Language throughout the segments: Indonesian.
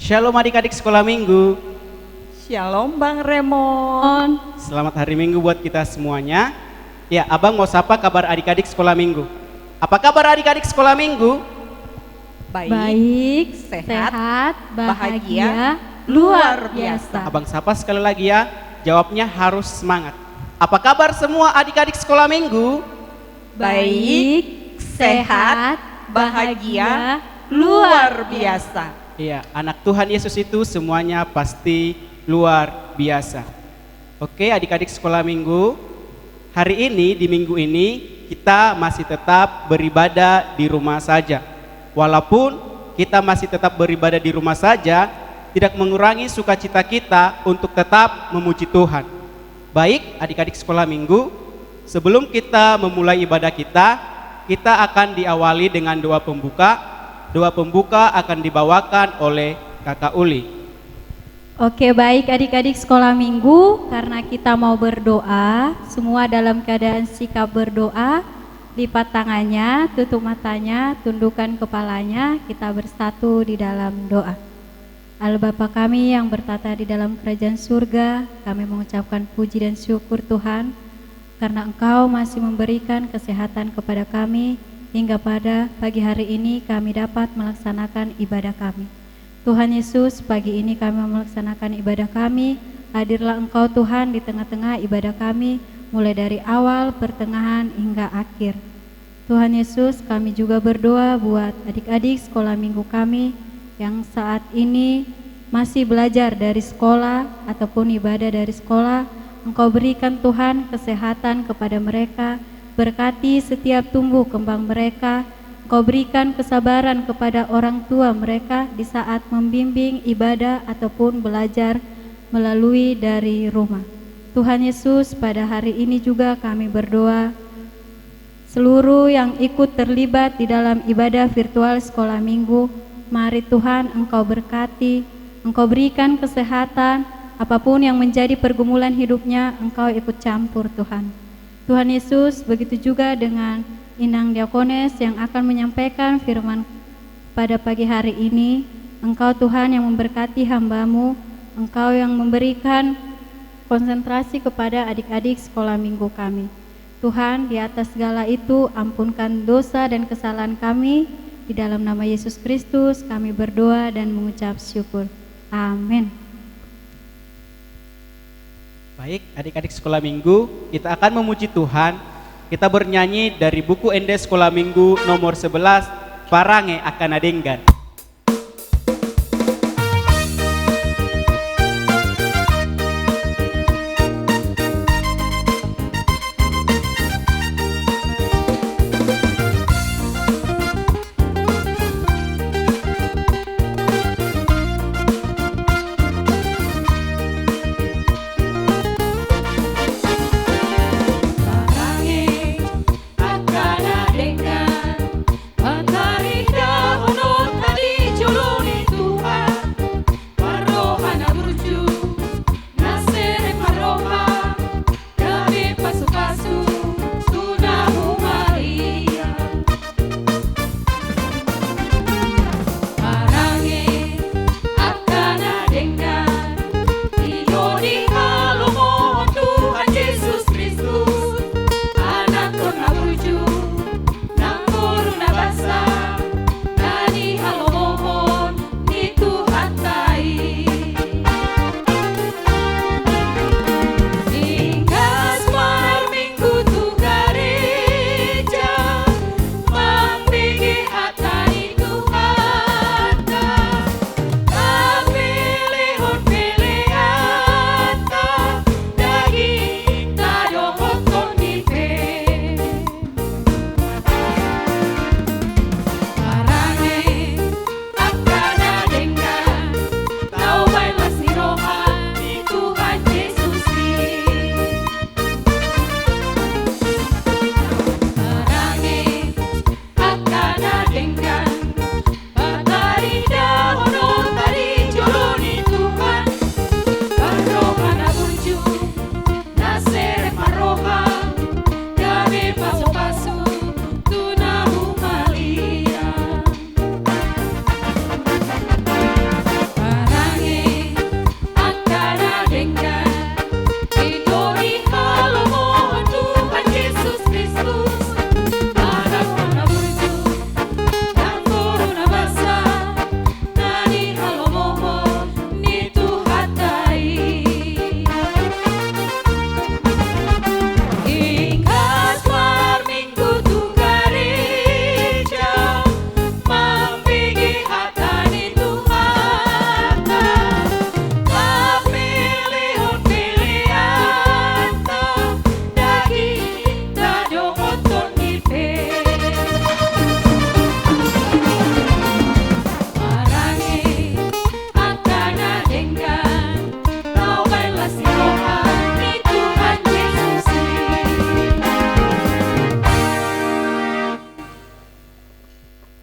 Shalom adik-adik sekolah minggu. Shalom Bang Remon. Selamat hari minggu buat kita semuanya. Ya, abang mau sapa kabar adik-adik sekolah minggu. Apa kabar adik-adik sekolah minggu? Baik, sehat, bahagia, luar biasa. Abang sapa sekali lagi ya, jawabnya harus semangat. Apa kabar semua adik-adik sekolah minggu? baik, sehat, bahagia, luar biasa. Iya, anak Tuhan Yesus itu semuanya pasti luar biasa. Oke, adik-adik sekolah minggu, hari ini di minggu ini kita masih tetap beribadah di rumah saja. Walaupun kita masih tetap beribadah di rumah saja, tidak mengurangi sukacita kita untuk tetap memuji Tuhan. Baik, adik-adik sekolah minggu, sebelum kita memulai ibadah kita akan diawali dengan doa pembuka. Doa pembuka akan dibawakan oleh Kakak Uli. Oke, baik adik-adik sekolah minggu, karena kita mau berdoa, semua dalam keadaan sikap berdoa, lipat tangannya, tutup matanya, tundukkan kepalanya, kita bersatu di dalam doa. Allah Bapa kami yang bertata di dalam kerajaan surga, kami mengucapkan puji dan syukur Tuhan, karena Engkau masih memberikan kesehatan kepada kami, hingga pada pagi hari ini kami dapat melaksanakan ibadah kami. Tuhan Yesus, pagi ini kami melaksanakan ibadah kami, hadirlah Engkau Tuhan di tengah-tengah ibadah kami, mulai dari awal, pertengahan, hingga akhir. Tuhan Yesus, kami juga berdoa buat adik-adik sekolah minggu kami yang saat ini masih belajar dari sekolah ataupun ibadah dari sekolah. Engkau berikan Tuhan kesehatan kepada mereka, berkati setiap tumbuh kembang mereka. Engkau berikan kesabaran kepada orang tua mereka di saat membimbing ibadah ataupun belajar melalui dari rumah. Tuhan Yesus, pada hari ini juga kami berdoa seluruh yang ikut terlibat di dalam ibadah virtual sekolah minggu. Mari Tuhan Engkau berkati, Engkau berikan kesehatan, apapun yang menjadi pergumulan hidupnya Engkau ikut campur Tuhan. Tuhan Yesus, begitu juga dengan Inang Diakones yang akan menyampaikan firman pada pagi hari ini. Engkau Tuhan yang memberkati hamba-Mu, Engkau yang memberikan konsentrasi kepada adik-adik sekolah minggu kami. Tuhan, di atas segala itu ampunkan dosa dan kesalahan kami. Di dalam nama Yesus Kristus kami berdoa dan mengucap syukur. Amin. Baik, adik-adik sekolah minggu, kita akan memuji Tuhan. Kita bernyanyi dari buku Ende Sekolah Minggu nomor 11, Parange akan adenggan. Matahari dahulu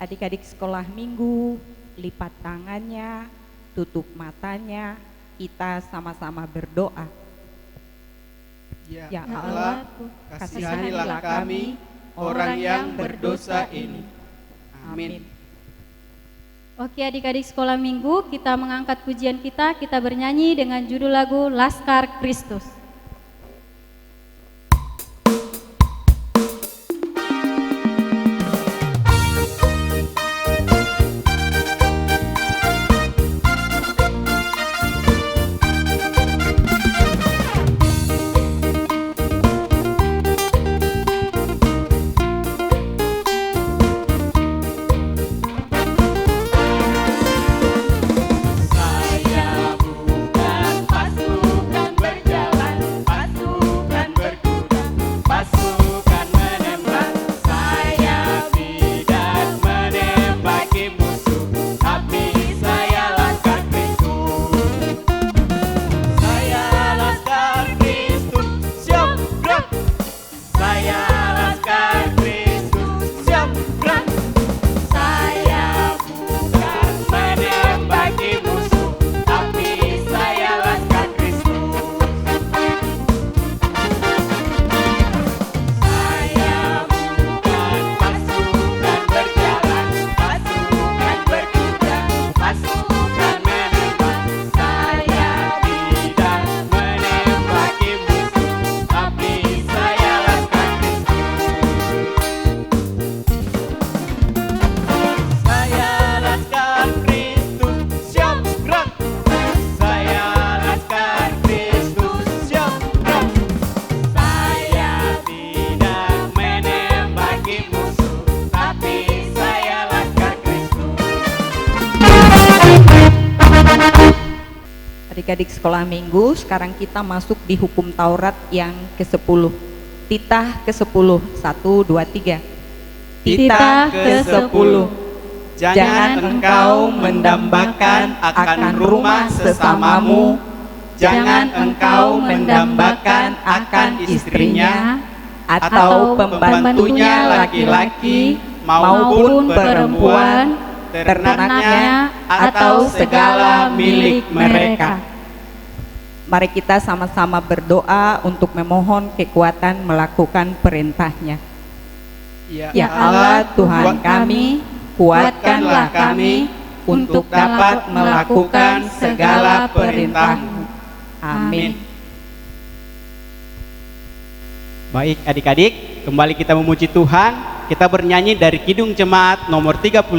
Adik-adik sekolah minggu, lipat tangannya, tutup matanya, kita sama-sama berdoa. Ya Allah, kasihanilah kami, orang yang berdosa ini. Amin. Oke adik-adik sekolah minggu, kita mengangkat pujian kita bernyanyi dengan judul lagu Laskar Kristus. Adik-adik sekolah minggu, sekarang kita masuk di hukum Taurat yang ke-10. Titah ke-10, 1, 2, 3. Titah ke-10. Jangan engkau mendambakan akan rumah sesamamu, jangan engkau mendambakan akan istrinya, atau pembantunya laki-laki maupun perempuan, ternaknya, atau segala milik mereka. Mari kita sama-sama berdoa untuk memohon kekuatan melakukan perintahnya. Ya Allah Tuhan kami, kuatkanlah kami untuk dapat melakukan segala perintah-Mu. Amin. Baik adik-adik, kembali kita memuji Tuhan. Kita bernyanyi dari Kidung Jemaat nomor 36,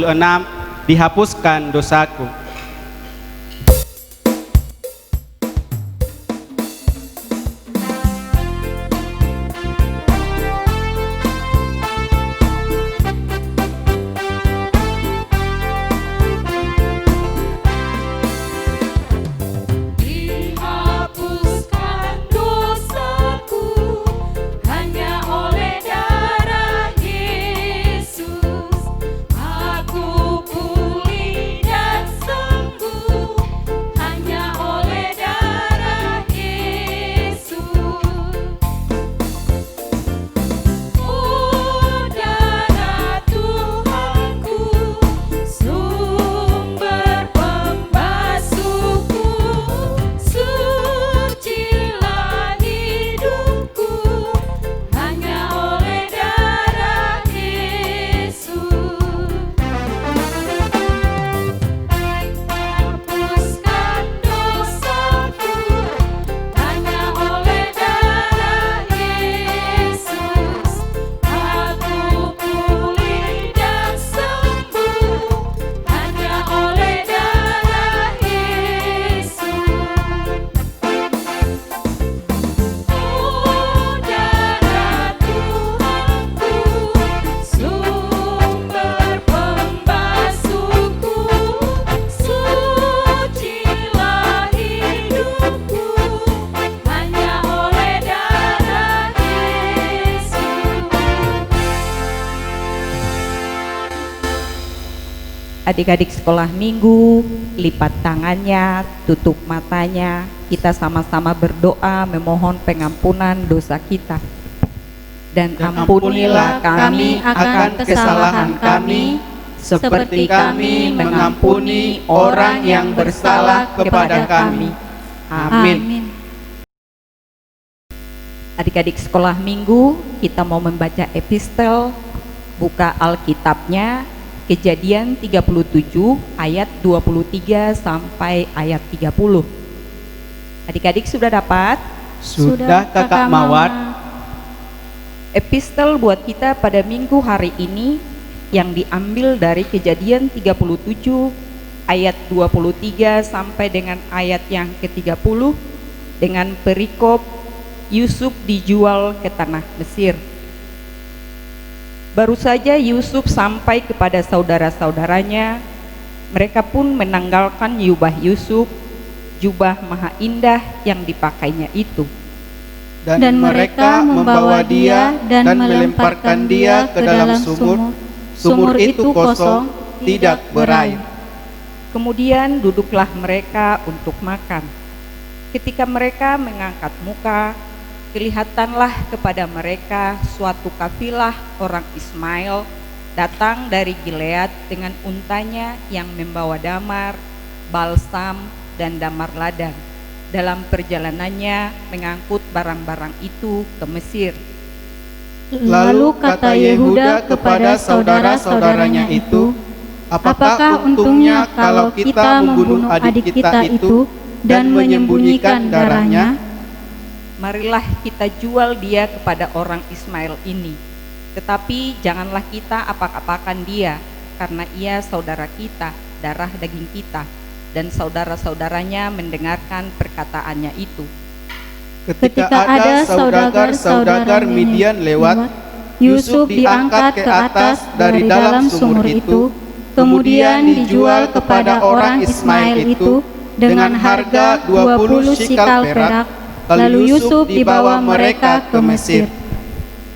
Dihapuskan Dosaku. Adik-adik sekolah minggu, lipat tangannya, tutup matanya, kita sama-sama berdoa memohon pengampunan dosa kita. Dan ampunilah kami akan kesalahan kami, seperti kami mengampuni orang yang bersalah kepada kami. Amin. Adik-adik sekolah minggu, kita mau membaca epistel. Buka Alkitabnya, Kejadian 37 ayat 23 sampai ayat 30. Adik-adik sudah dapat? Sudah Kakak Mawar. Epistel buat kita pada minggu hari ini yang diambil dari Kejadian 37 ayat 23 sampai dengan ayat yang ke-30 dengan perikop Yusuf dijual ke tanah Mesir. Baru saja Yusuf sampai kepada saudara-saudaranya, mereka pun menanggalkan jubah Yusuf, jubah maha indah yang dipakainya itu. Dan mereka membawa dia dan melemparkan dia ke dalam sumur. Sumur itu kosong, tidak berair. Kemudian duduklah mereka untuk makan. Ketika mereka mengangkat muka, kelihatanlah kepada mereka suatu kafilah orang Ismail datang dari Gilead dengan untanya yang membawa damar, balsam, dan damar ladang. Dalam perjalanannya mengangkut barang-barang itu ke Mesir. Lalu kata Yehuda kepada saudara-saudaranya itu, apakah untungnya kalau kita membunuh adik kita itu dan menyembunyikan darahnya? Marilah kita jual dia kepada orang Ismail ini. Tetapi janganlah kita apak-apakan dia, karena ia saudara kita, darah daging kita. Dan saudara-saudaranya mendengarkan perkataannya itu. Ketika ada saudagar-saudagar Midian lewat, Yusuf diangkat ke atas dari dalam sumur itu, kemudian dijual kepada orang Ismail itu dengan harga 20 shikal perak. Lalu Yusuf dibawa mereka ke Mesir.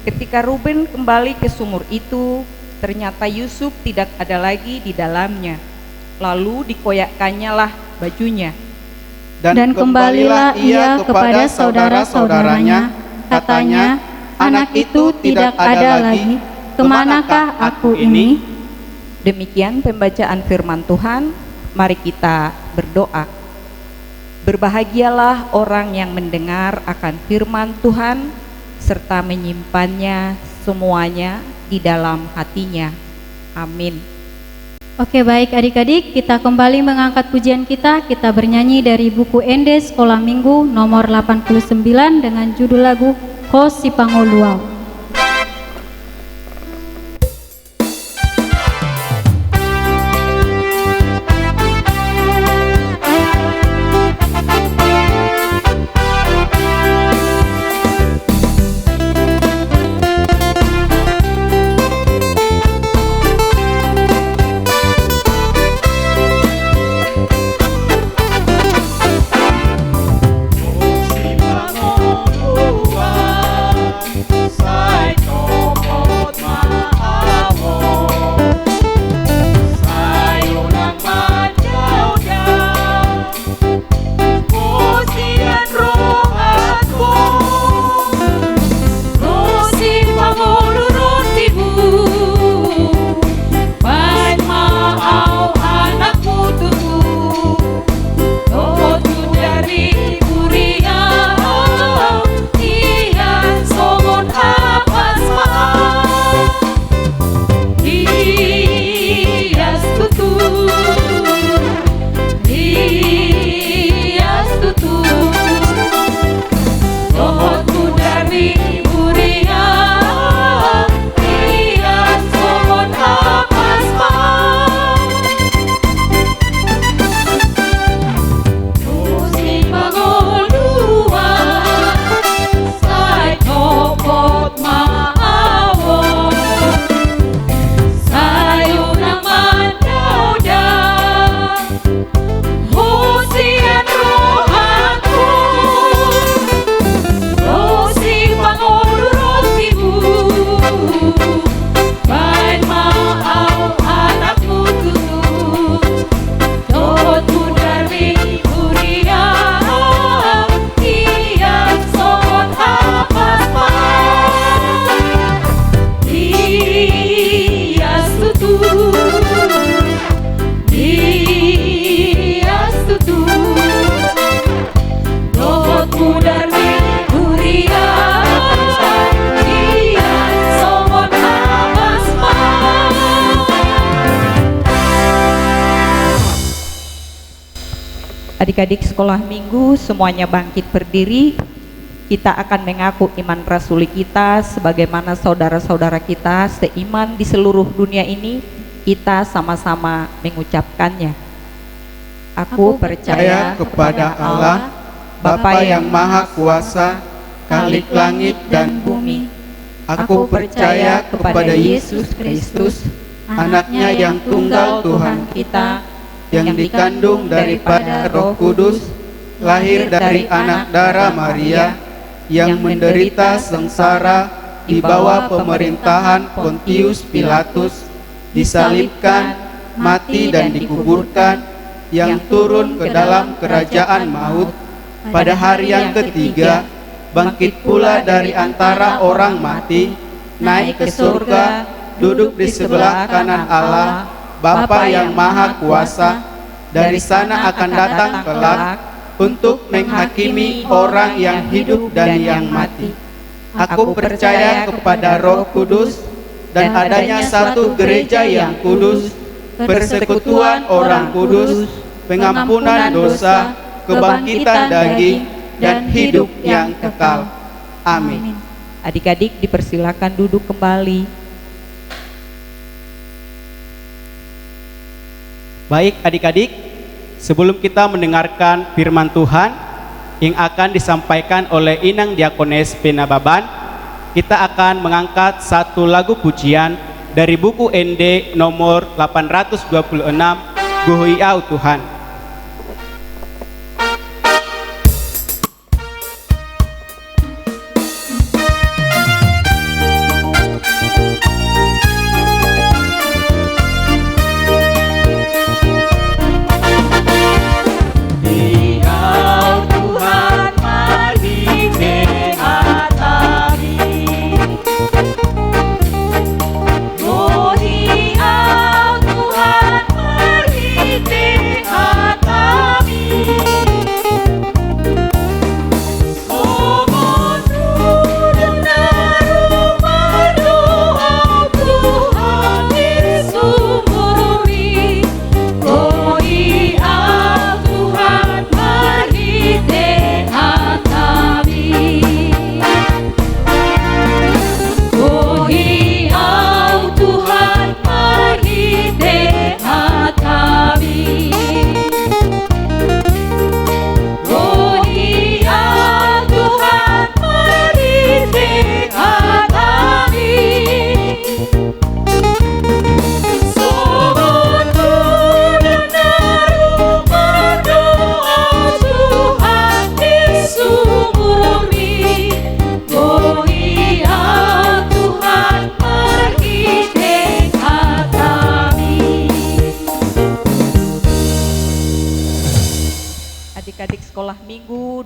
Ketika Ruben kembali ke sumur itu, ternyata Yusuf tidak ada lagi di dalamnya. Lalu dikoyakkannya lah bajunya. Dan kembalilah ia kepada saudara-saudaranya, katanya, anak itu tidak ada lagi, kemanakah aku ini? Demikian pembacaan firman Tuhan. Mari kita berdoa. Berbahagialah orang yang mendengar akan firman Tuhan serta menyimpannya semuanya di dalam hatinya. Amin. Oke, baik adik-adik, kita kembali mengangkat pujian kita. Kita bernyanyi dari buku Ende Sekolah Minggu nomor 89 dengan judul lagu Ko Si Pangoluau. Sa Adik-adik sekolah minggu semuanya bangkit berdiri. Kita akan mengaku iman rasuli kita sebagaimana saudara-saudara kita seiman di seluruh dunia ini. Kita sama-sama mengucapkannya. Aku percaya kepada Allah, Bapa yang Maha Kuasa, Khalik langit dan bumi. Aku percaya kepada Yesus Kristus, Anaknya yang tunggal Tuhan kita, yang dikandung daripada Roh Kudus, lahir dari anak darah Maria, yang menderita sengsara di bawah pemerintahan Pontius Pilatus, disalibkan, mati dan dikuburkan, yang turun ke dalam kerajaan maut, pada hari yang ketiga bangkit pula dari antara orang mati, naik ke surga, duduk di sebelah kanan Allah, Bapa yang Maha Kuasa. Dari sana akan datang kelak untuk menghakimi orang yang hidup dan yang mati. Aku percaya kepada Roh Kudus dan adanya satu gereja yang kudus, persekutuan orang kudus, pengampunan dosa, kebangkitan daging, dan hidup yang kekal. Amin. Adik-adik dipersilakan duduk kembali. Baik adik-adik, sebelum kita mendengarkan firman Tuhan yang akan disampaikan oleh Inang Diakones Penababan, kita akan mengangkat satu lagu pujian dari buku ND nomor 826, Gohiau Tuhan.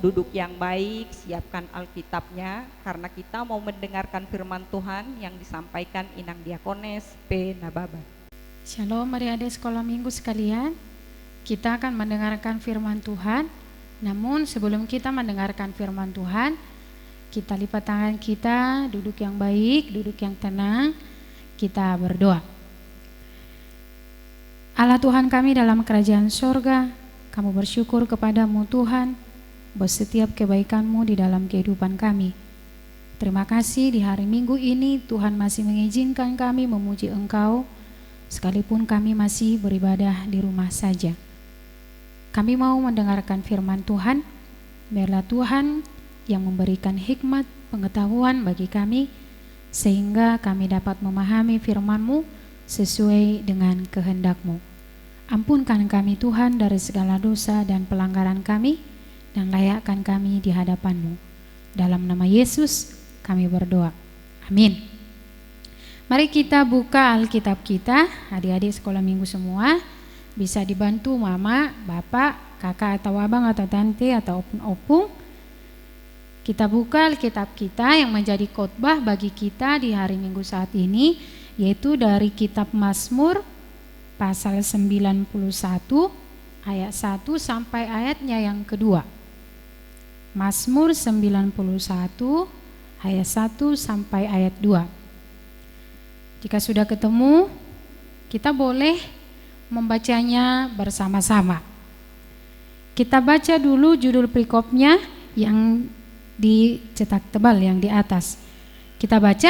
Duduk yang baik, siapkan Alkitabnya, karena kita mau mendengarkan firman Tuhan yang disampaikan Inang Diakones Penababan. Shalom adik-adik sekolah minggu sekalian. Kita akan mendengarkan firman Tuhan. Namun sebelum kita mendengarkan firman Tuhan, kita lipat tangan kita, duduk yang baik, duduk yang tenang. Kita berdoa. Allah Tuhan kami dalam kerajaan surga, kami bersyukur kepadamu Tuhan, buat setiap kebaikan-Mu di dalam kehidupan kami. Terima kasih di hari Minggu ini Tuhan masih mengizinkan kami memuji Engkau, sekalipun kami masih beribadah di rumah saja. Kami mau mendengarkan firman Tuhan, biarlah Tuhan yang memberikan hikmat, pengetahuan bagi kami, sehingga kami dapat memahami firman-Mu sesuai dengan kehendak-Mu. Ampunkan kami Tuhan dari segala dosa dan pelanggaran kami, dan layakkan kami di hadapan-Mu. Dalam nama Yesus kami berdoa. Amin. Mari kita buka Alkitab kita, adik-adik sekolah minggu semua. Bisa dibantu mama, bapak, kakak atau abang atau tante atau opung. Kita buka Alkitab kita yang menjadi khotbah bagi kita di hari Minggu saat ini, yaitu dari kitab Mazmur pasal 91 ayat 1 sampai ayatnya yang kedua. Mazmur 91 ayat 1 sampai ayat 2. Jika sudah ketemu, kita boleh membacanya bersama-sama. Kita baca dulu judul perikopnya yang dicetak tebal yang di atas. Kita baca,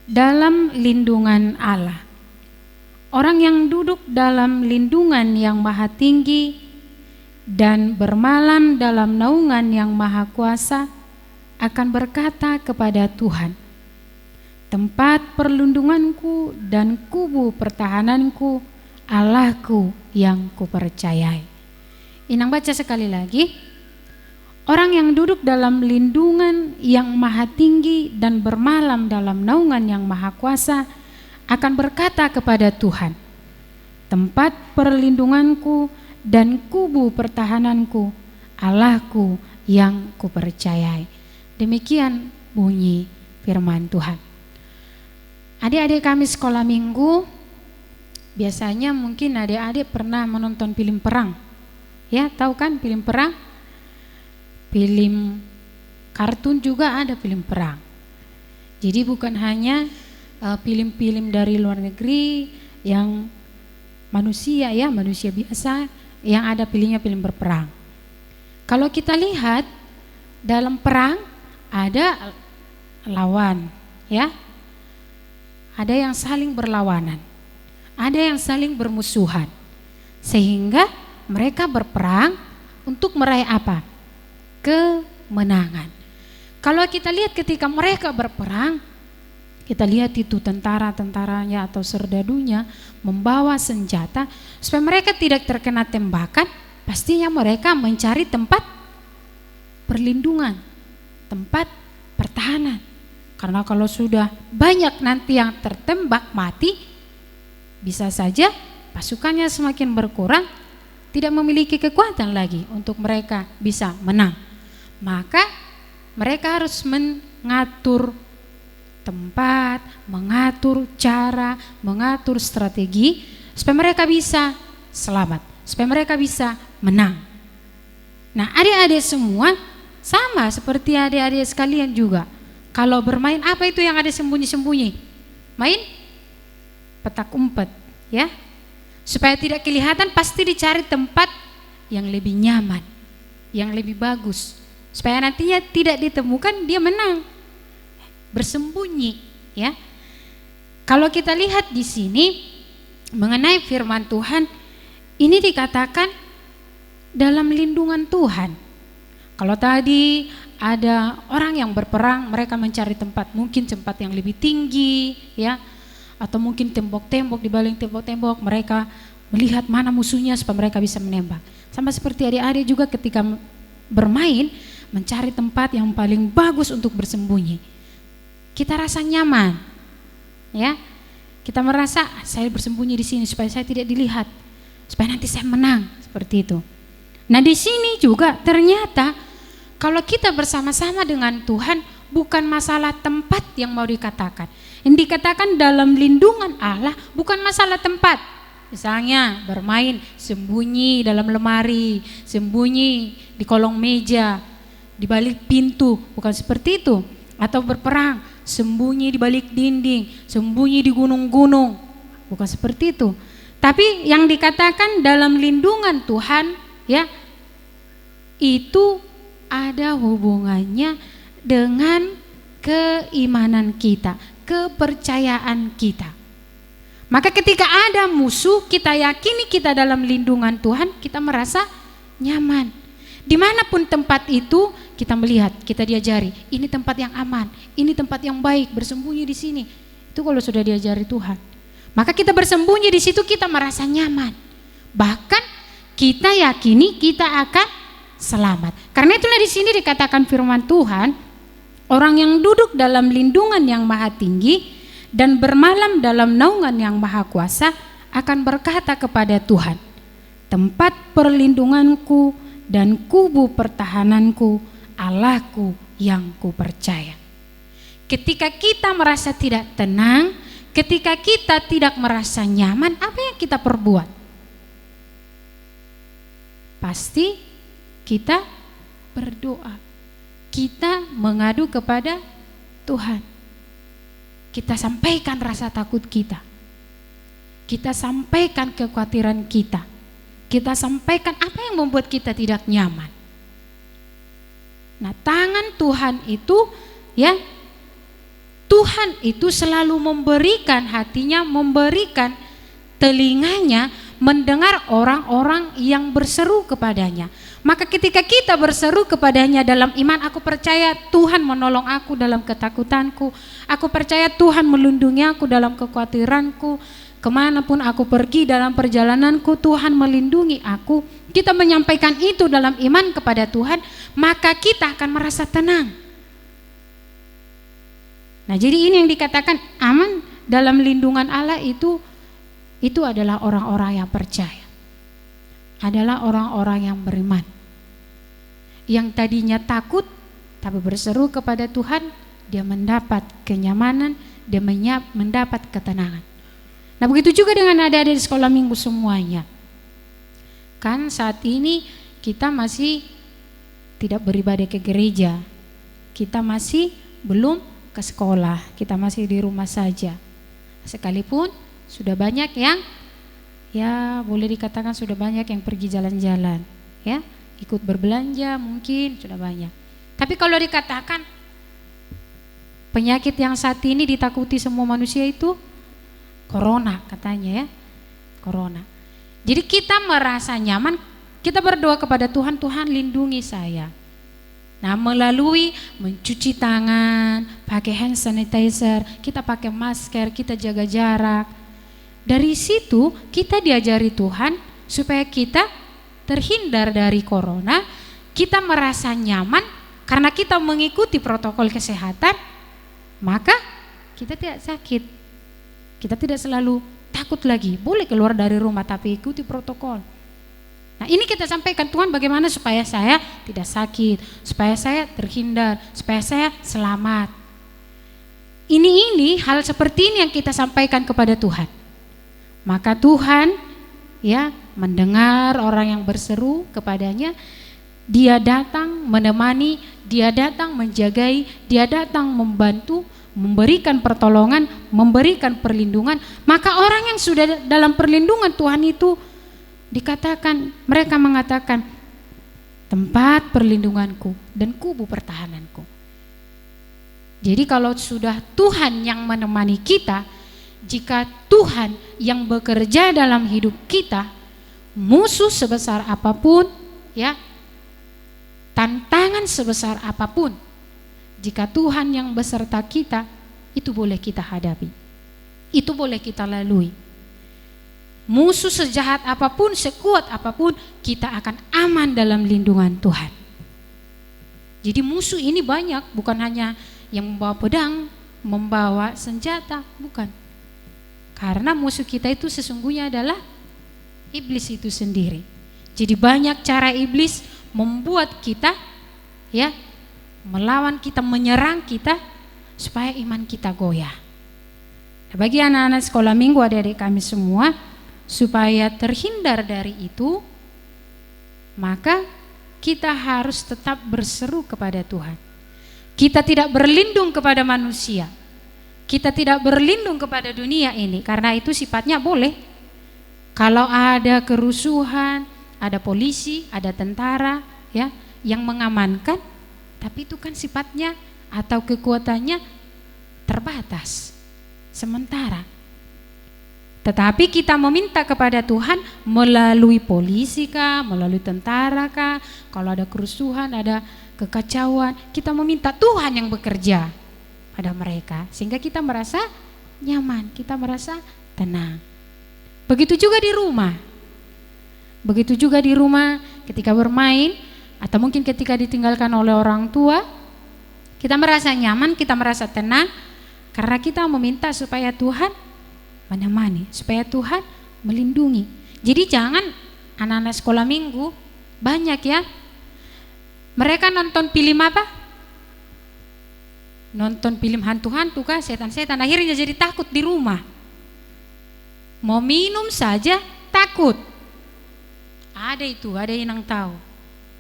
dalam lindungan Allah. Orang yang duduk dalam lindungan yang maha tinggi dan bermalam dalam naungan yang maha kuasa akan berkata kepada Tuhan, tempat perlindunganku dan kubu pertahananku, Allahku yang kupercayai. Inang baca sekali lagi. Orang yang duduk dalam lindungan yang maha tinggi dan bermalam dalam naungan yang maha kuasa akan berkata kepada Tuhan, tempat perlindunganku dan kubu pertahananku, Allahku yang kupercayai. Demikian bunyi firman Tuhan. Adik-adik kami sekolah minggu, biasanya mungkin adik-adik pernah menonton film perang. Ya, tahu kan film perang? Film kartun juga ada film perang. Jadi bukan hanya film-film dari luar negeri yang manusia biasa yang ada pilihnya film berperang. Kalau kita lihat dalam perang ada lawan, ya. Ada yang saling berlawanan. Ada yang saling bermusuhan. Sehingga mereka berperang untuk meraih apa? Kemenangan. Kalau kita lihat ketika mereka berperang, kita lihat itu tentara-tentaranya atau serdadunya membawa senjata supaya mereka tidak terkena tembakan. Pastinya mereka mencari tempat perlindungan, tempat pertahanan. Karena kalau sudah banyak nanti yang tertembak mati, bisa saja pasukannya semakin berkurang, tidak memiliki kekuatan lagi untuk mereka bisa menang. Maka mereka harus mengatur tempat, mengatur cara, mengatur strategi supaya mereka bisa selamat, supaya mereka bisa menang. Nah, adik-adik semua sama seperti adik-adik sekalian juga. Kalau bermain, apa itu yang ada sembunyi-sembunyi? Main petak umpet, ya. Supaya tidak kelihatan, pasti dicari tempat yang lebih nyaman, yang lebih bagus. Supaya nantinya tidak ditemukan, dia menang. Bersembunyi, ya. Kalau kita lihat di sini mengenai firman Tuhan, ini dikatakan dalam lindungan Tuhan. Kalau tadi ada orang yang berperang, mereka mencari tempat, mungkin tempat yang lebih tinggi, ya. Atau mungkin tembok-tembok, di balik tembok-tembok mereka melihat mana musuhnya supaya mereka bisa menembak. Sama seperti adik-adik juga ketika bermain, mencari tempat yang paling bagus untuk bersembunyi. Kita rasa nyaman, ya. Kita merasa saya bersembunyi di sini supaya saya tidak dilihat, supaya nanti saya menang, seperti itu. Nah, di sini juga ternyata kalau kita bersama-sama dengan Tuhan, bukan masalah tempat yang mau dikatakan. Yang dikatakan dalam lindungan Allah bukan masalah tempat. Misalnya bermain sembunyi dalam lemari, sembunyi di kolong meja, di balik pintu, bukan seperti itu. Atau berperang, sembunyi di balik dinding, sembunyi di gunung-gunung, bukan seperti itu. Tapi yang dikatakan dalam lindungan Tuhan, ya, itu ada hubungannya dengan keimanan kita, kepercayaan kita. Maka ketika ada musuh, kita yakini kita dalam lindungan Tuhan, kita merasa nyaman. Dimanapun tempat itu, kita melihat, kita diajari, ini tempat yang aman, ini tempat yang baik, bersembunyi di sini. Itu kalau sudah diajari Tuhan. Maka kita bersembunyi di situ, kita merasa nyaman. Bahkan kita yakini kita akan selamat. Karena itulah di sini dikatakan firman Tuhan, orang yang duduk dalam lindungan yang maha tinggi dan bermalam dalam naungan yang maha kuasa akan berkata kepada Tuhan, tempat perlindunganku dan kubu pertahananku, Allahku yang kupercaya. Ketika kita merasa tidak tenang, ketika kita tidak merasa nyaman, apa yang kita perbuat? Pasti kita berdoa. Kita mengadu kepada Tuhan. Kita sampaikan rasa takut kita. Kita sampaikan kekhawatiran kita. kita sampaikan apa yang membuat kita tidak nyaman. Nah, tangan Tuhan itu ya, Tuhan itu selalu memberikan hatinya, memberikan telinganya mendengar orang-orang yang berseru kepadanya. Maka ketika kita berseru kepadanya dalam iman, aku percaya Tuhan menolong aku dalam ketakutanku, aku percaya Tuhan melindungi aku dalam kekhawatiranku, kemanapun aku pergi dalam perjalananku Tuhan melindungi aku. Kita menyampaikan itu dalam iman kepada Tuhan, maka kita akan merasa tenang. Nah, jadi ini yang dikatakan aman dalam lindungan Allah itu adalah orang-orang yang percaya, adalah orang-orang yang beriman, yang tadinya takut tapi berseru kepada Tuhan, dia mendapat kenyamanan, dia mendapat ketenangan. Nah, begitu juga dengan adik-adik di sekolah minggu semuanya. Kan saat ini kita masih tidak beribadah ke gereja, kita masih belum ke sekolah, kita masih di rumah saja. Sekalipun sudah banyak yang ya boleh dikatakan sudah banyak yang pergi jalan-jalan, ya, ikut berbelanja mungkin sudah banyak. Tapi kalau dikatakan penyakit yang saat ini ditakuti semua manusia itu corona katanya ya, corona. Jadi kita merasa nyaman, kita berdoa kepada Tuhan, Tuhan lindungi saya. Nah, melalui mencuci tangan, pakai hand sanitizer, kita pakai masker, kita jaga jarak. Dari situ kita diajari Tuhan supaya kita terhindar dari corona, kita merasa nyaman karena kita mengikuti protokol kesehatan, maka kita tidak sakit. Kita tidak selalu takut lagi, boleh keluar dari rumah tapi ikuti protokol. Nah, ini kita sampaikan, Tuhan bagaimana supaya saya tidak sakit, supaya saya terhindar, supaya saya selamat. Ini hal seperti ini yang kita sampaikan kepada Tuhan. Maka Tuhan ya mendengar orang yang berseru kepadanya, dia datang menemani, dia datang menjagai, dia datang membantu, memberikan pertolongan, memberikan perlindungan. Maka orang yang sudah dalam perlindungan Tuhan itu dikatakan, mereka mengatakan tempat perlindunganku dan kubu pertahananku. Jadi kalau sudah Tuhan yang menemani kita, jika Tuhan yang bekerja dalam hidup kita, musuh sebesar apapun ya, tantangan sebesar apapun, jika Tuhan yang beserta kita, itu boleh kita hadapi, itu boleh kita lalui. Musuh sejahat apapun, sekuat apapun, kita akan aman dalam lindungan Tuhan. Jadi musuh ini banyak, bukan hanya yang membawa pedang, membawa senjata, bukan. Karena musuh kita itu sesungguhnya adalah iblis itu sendiri. Jadi banyak cara iblis membuat kita ya melawan kita, menyerang kita supaya iman kita goyah. Nah, bagi anak-anak sekolah minggu, adik-adik kami semua, supaya terhindar dari itu, maka kita harus tetap berseru kepada Tuhan. Kita tidak berlindung kepada manusia, kita tidak berlindung kepada dunia ini, karena itu sifatnya boleh. Kalau ada kerusuhan, ada polisi, ada tentara ya yang mengamankan, tapi itu kan sifatnya atau kekuatannya terbatas, sementara. Tetapi kita meminta kepada Tuhan melalui polisi kah, melalui tentara kah, kalau ada kerusuhan, ada kekacauan, kita meminta Tuhan yang bekerja pada mereka, sehingga kita merasa nyaman, kita merasa tenang. Begitu juga di rumah. Begitu juga di rumah ketika bermain, atau mungkin ketika ditinggalkan oleh orang tua, kita merasa nyaman, kita merasa tenang, karena kita meminta supaya Tuhan menemani, supaya Tuhan melindungi. Jadi jangan anak-anak sekolah minggu banyak ya, mereka nonton film apa? Nonton film hantu-hantu kah, setan-setan, akhirnya jadi takut di rumah. Mau minum saja takut. Ada itu, ada yang tahu.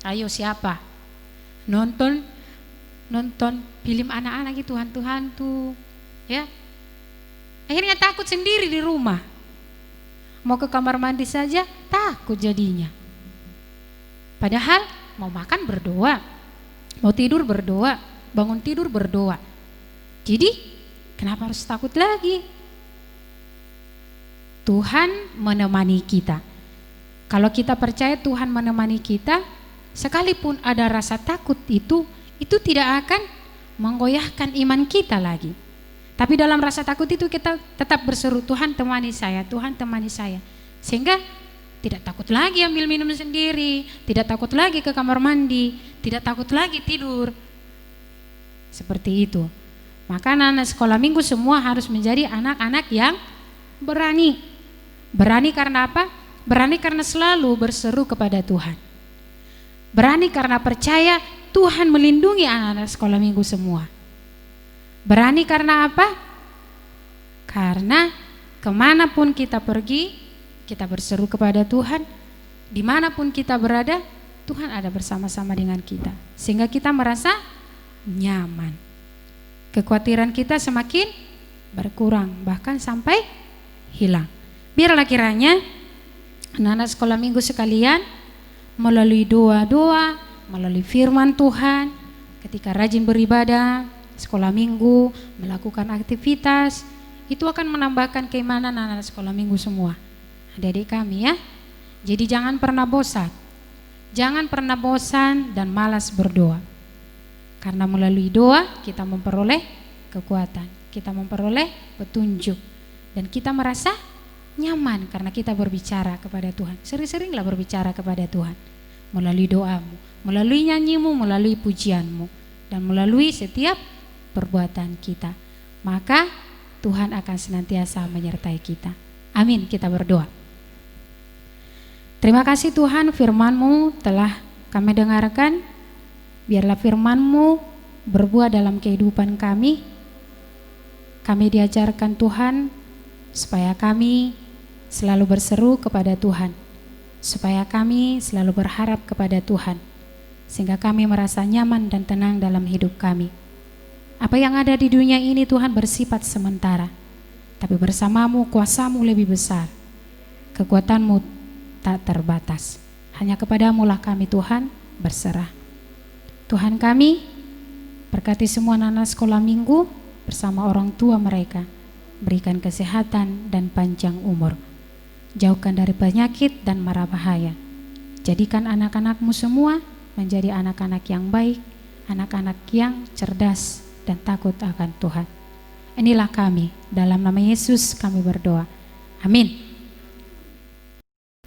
Ayo siapa? Nonton film anak-anak itu hantu-hantu, ya. Akhirnya takut sendiri di rumah. Mau ke kamar mandi saja takut jadinya. Padahal mau makan berdoa, mau tidur berdoa, bangun tidur berdoa. Jadi kenapa harus takut lagi? Tuhan menemani kita. Kalau kita percaya Tuhan menemani kita, sekalipun ada rasa takut itu tidak akan menggoyahkan iman kita lagi. Tapi dalam rasa takut itu kita tetap berseru, Tuhan temani saya, Tuhan temani saya. Sehingga tidak takut lagi ambil minum sendiri, tidak takut lagi ke kamar mandi, tidak takut lagi tidur. Seperti itu. Maka anak-anak sekolah minggu semua harus menjadi anak-anak yang berani. Berani karena apa? Berani karena selalu berseru kepada Tuhan. Berani karena percaya Tuhan melindungi anak-anak sekolah minggu semua. Berani karena apa? Karena kemanapun kita pergi, kita berseru kepada Tuhan, dimanapun kita berada, Tuhan ada bersama-sama dengan kita. Sehingga kita merasa nyaman. Kekhawatiran kita semakin berkurang, bahkan sampai hilang. Biarlah kiranya anak-anak sekolah minggu sekalian, melalui doa-doa, melalui firman Tuhan, ketika rajin beribadah, sekolah minggu, melakukan aktivitas, itu akan menambahkan keimanan anak-anak sekolah minggu semua. Adik-adik kami ya. Jadi jangan pernah bosan. Jangan pernah bosan dan malas berdoa. Karena melalui doa kita memperoleh kekuatan, kita memperoleh petunjuk, dan kita merasa nyaman karena kita berbicara kepada Tuhan. Sering-seringlah berbicara kepada Tuhan melalui doamu, melalui nyanyimu, melalui pujianmu, dan melalui setiap perbuatan kita. Maka Tuhan akan senantiasa menyertai kita. Amin, kita berdoa. Terima kasih Tuhan, firman-Mu telah kami dengarkan. Biarlah firman-Mu berbuah dalam kehidupan kami. Kami diajarkan Tuhan supaya kami selalu berseru kepada Tuhan, supaya kami selalu berharap kepada Tuhan, sehingga kami merasa nyaman dan tenang dalam hidup kami. Apa yang ada di dunia ini Tuhan bersifat sementara, tapi bersama-Mu kuasa-Mu lebih besar, kekuatan-Mu tak terbatas. Hanya kepadamu lah kami Tuhan berserah. Tuhan kami, berkati semua anak-anak sekolah minggu bersama orang tua mereka. Berikan kesehatan dan panjang umur. Jauhkan dari penyakit dan mara bahaya. Jadikan anak-anak-Mu semua menjadi anak-anak yang baik, anak-anak yang cerdas dan takut akan Tuhan. Inilah kami, dalam nama Yesus kami berdoa. Amin.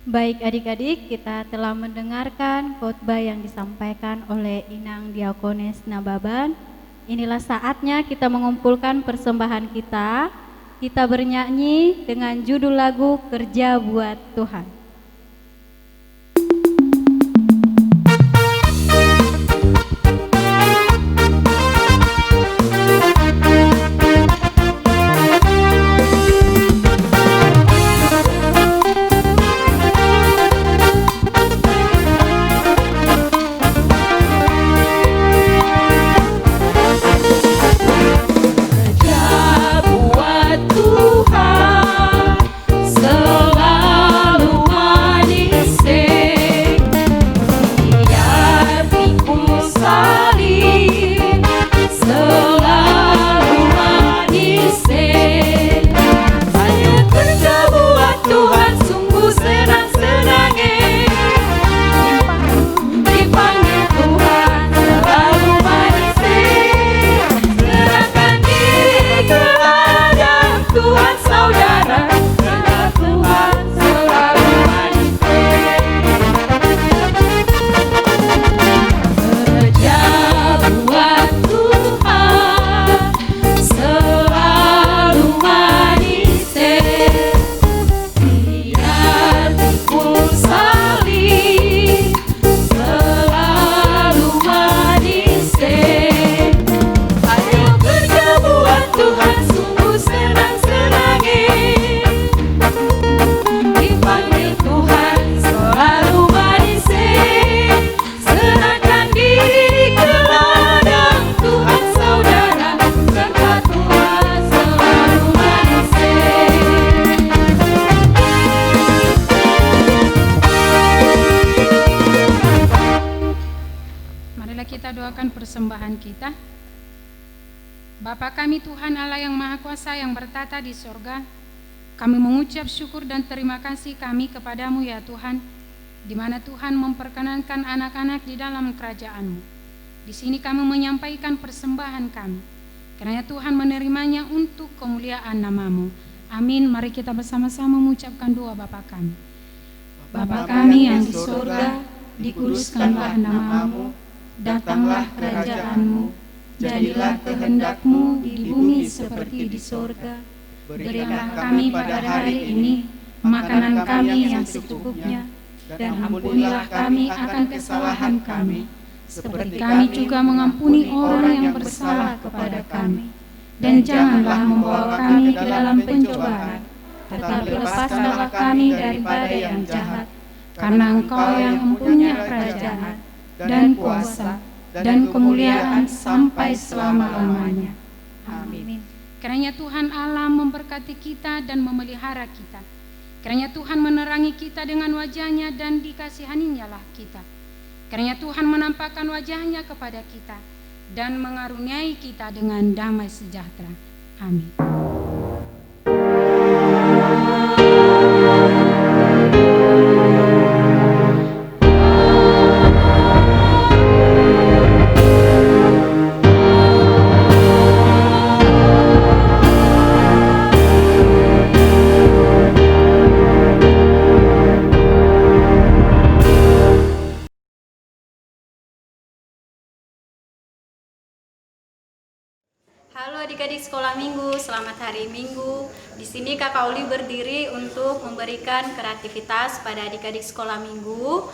Baik adik-adik, kita telah mendengarkan khotbah yang disampaikan oleh Inang Diakones Nababan. Inilah saatnya kita mengumpulkan persembahan kita. Kita bernyanyi dengan judul lagu Kerja Buat Tuhan. Selalu membawakan persembahan kita. Bapa kami Tuhan Allah yang Maha Kuasa yang bertata di sorga, kami mengucap syukur dan terima kasih kami kepadamu ya Tuhan, di mana Tuhan memperkenankan anak-anak di dalam kerajaan-Mu. Di sini kami menyampaikan persembahan kami, kiranya Tuhan menerimanya untuk kemuliaan nama-Mu. Amin. Mari kita bersama-sama mengucapkan doa Bapa kami. Bapa kami yang di sorga, dikuduskanlah nama-Mu, datanglah kerajaan-Mu, jadilah kehendak-Mu di bumi seperti di sorga. Berikanlah kami pada hari ini makanan kami yang secukupnya, dan ampunilah kami akan kesalahan kami, seperti kami juga mengampuni orang yang bersalah kepada kami. Dan janganlah membawa kami ke dalam pencobaan, tetapi lepaskanlah kami daripada yang jahat, karena Engkau yang mempunyai kerajaan, dan kuasa, dan kemuliaan sampai selama-lamanya. Amin. Kiranya Tuhan Allah memberkati kita dan memelihara kita. Kiranya Tuhan menerangi kita dengan wajah-Nya dan dikasihani-Nya lah kita. Kiranya Tuhan menampakkan wajah-Nya kepada kita dan mengaruniai kita dengan damai sejahtera. Amin. Halo adik-adik sekolah minggu, selamat hari Minggu. Di sini Kakak Uli berdiri untuk memberikan kreativitas pada adik-adik sekolah minggu.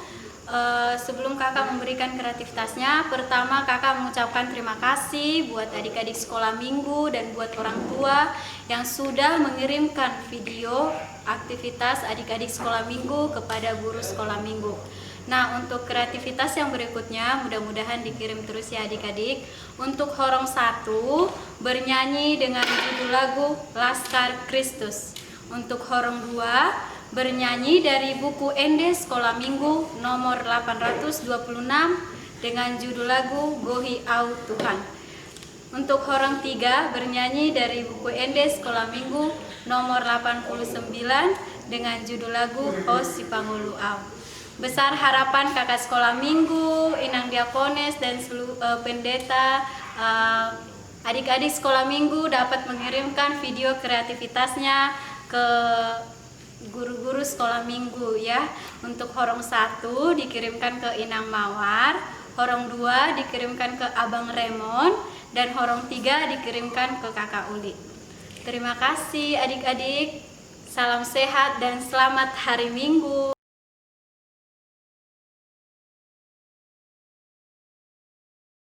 Sebelum kakak memberikan kreativitasnya, pertama kakak mengucapkan terima kasih buat adik-adik sekolah minggu dan buat orang tua yang sudah mengirimkan video aktivitas adik-adik sekolah minggu kepada guru sekolah minggu. Nah, untuk kreativitas yang berikutnya mudah-mudahan dikirim terus ya adik-adik. Untuk horong 1 bernyanyi dengan judul lagu Laskar Kristus. Untuk horong 2 bernyanyi dari buku Ende Sekolah Minggu nomor 826 dengan judul lagu Gohi Au Tuhan. Untuk horong 3 bernyanyi dari buku Ende Sekolah Minggu nomor 89 dengan judul lagu O Si Pangulu Au. Besar harapan kakak sekolah minggu, Inang Diakones dan seluruh pendeta, adik-adik sekolah minggu dapat mengirimkan video kreativitasnya ke guru-guru sekolah minggu ya. Untuk horong 1 dikirimkan ke Inang Mawar, horong 2 dikirimkan ke Abang Remon, dan horong 3 dikirimkan ke kakak Uli. Terima kasih adik-adik, salam sehat dan selamat hari Minggu.